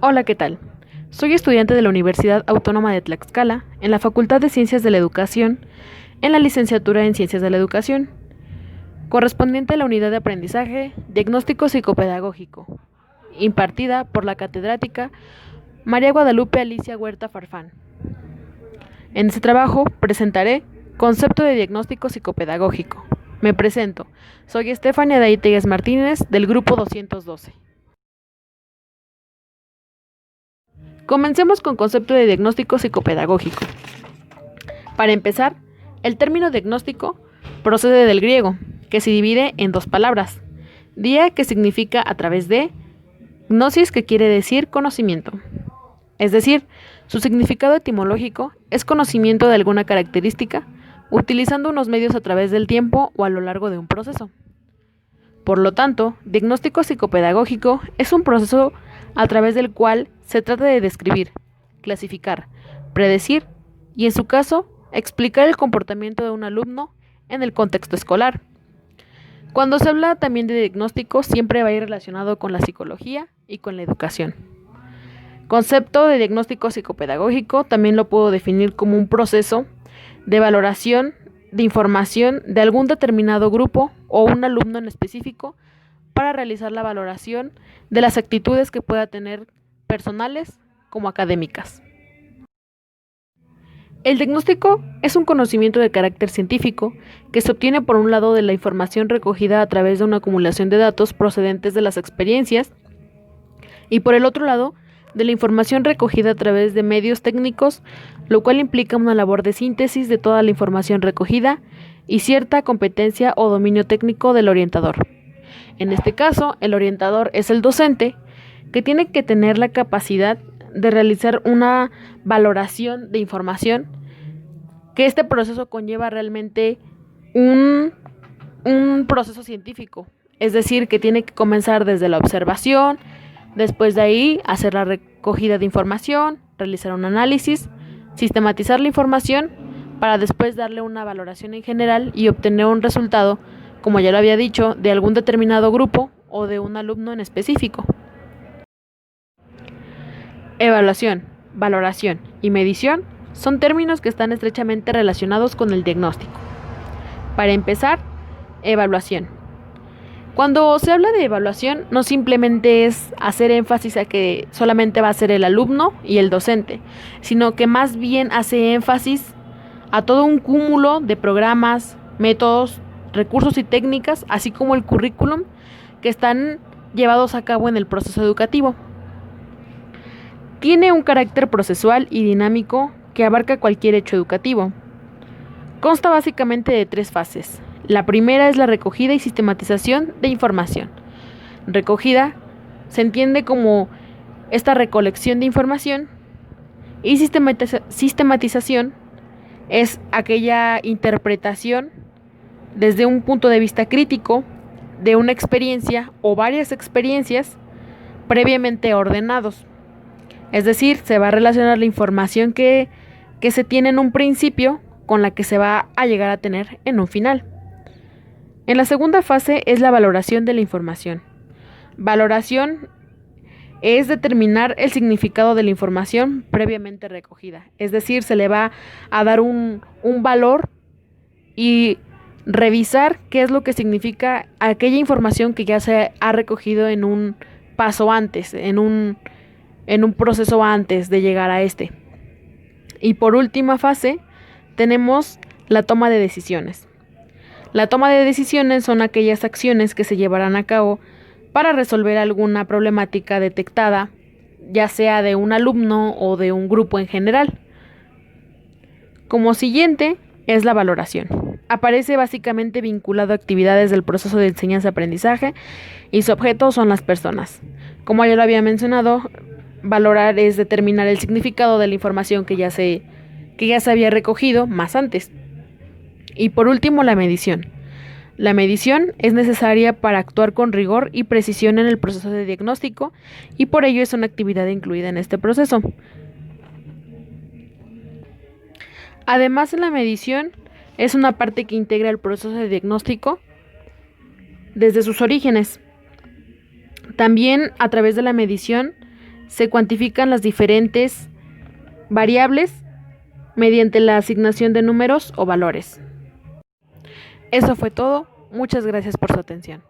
Hola, ¿qué tal? Soy estudiante de la Universidad Autónoma de Tlaxcala, en la Facultad de Ciencias de la Educación, en la licenciatura en Ciencias de la Educación, correspondiente a la unidad de aprendizaje diagnóstico psicopedagógico, impartida por la catedrática María Guadalupe Alicia Huerta Farfán. En este trabajo presentaré concepto de diagnóstico psicopedagógico. Me presento, soy Estefania Daítegues Martínez del grupo 212. Comencemos con concepto de diagnóstico psicopedagógico. Para empezar, el término diagnóstico procede del griego, que se divide en dos palabras. Dia, que significa a través de, gnosis, que quiere decir conocimiento. Es decir, su significado etimológico es conocimiento de alguna característica, utilizando unos medios a través del tiempo o a lo largo de un proceso. Por lo tanto, diagnóstico psicopedagógico es un proceso a través del cual se trata de describir, clasificar, predecir y, en su caso, explicar el comportamiento de un alumno en el contexto escolar. Cuando se habla también de diagnóstico, siempre va a ir relacionado con la psicología y con la educación. Concepto de diagnóstico psicopedagógico también lo puedo definir como un proceso de valoración de información de algún determinado grupo o un alumno en específico para realizar la valoración de las actitudes que pueda tener personales como académicas. El diagnóstico es un conocimiento de carácter científico que se obtiene por un lado de la información recogida a través de una acumulación de datos procedentes de las experiencias y por el otro lado de la información recogida a través de medios técnicos, lo cual implica una labor de síntesis de toda la información recogida y cierta competencia o dominio técnico del orientador. En este caso, el orientador es el docente, que tiene que tener la capacidad de realizar una valoración de información, que este proceso conlleva realmente un proceso científico, es decir, que tiene que comenzar desde la observación, después de ahí hacer la recogida de información, realizar un análisis, sistematizar la información para después darle una valoración en general y obtener un resultado, como ya lo había dicho, de algún determinado grupo o de un alumno en específico. Evaluación, valoración y medición son términos que están estrechamente relacionados con el diagnóstico. Para empezar, evaluación. Cuando se habla de evaluación, no simplemente es hacer énfasis a que solamente va a ser el alumno y el docente, sino que más bien hace énfasis a todo un cúmulo de programas, métodos, recursos y técnicas, así como el currículum que están llevados a cabo en el proceso educativo. Tiene un carácter procesual y dinámico que abarca cualquier hecho educativo. Consta básicamente de tres fases. La primera es la recogida y sistematización de información. Recogida se entiende como esta recolección de información y sistematización es aquella interpretación desde un punto de vista crítico de una experiencia o varias experiencias previamente ordenados. Es decir, se va a relacionar la información que se tiene en un principio con la que se va a llegar a tener en un final. En la segunda fase es la valoración de la información. Valoración es determinar el significado de la información previamente recogida. Es decir, se le va a dar un valor y revisar qué es lo que significa aquella información que ya se ha recogido en un paso antes, en un proceso antes de llegar a este. Y por última fase tenemos la toma de decisiones. La toma de decisiones son aquellas acciones que se llevarán a cabo para resolver alguna problemática detectada, ya sea de un alumno o de un grupo en general. Como siguiente es la valoración. Aparece básicamente vinculado a actividades del proceso de enseñanza-aprendizaje y su objeto son las personas. Como ya lo había mencionado, valorar es determinar el significado de la información que ya se había recogido más antes. Y por último, la medición. La medición es necesaria para actuar con rigor y precisión en el proceso de diagnóstico y por ello es una actividad incluida en este proceso. Además, la medición es una parte que integra el proceso de diagnóstico desde sus orígenes. También a través de la medición se cuantifican las diferentes variables mediante la asignación de números o valores. Eso fue todo. Muchas gracias por su atención.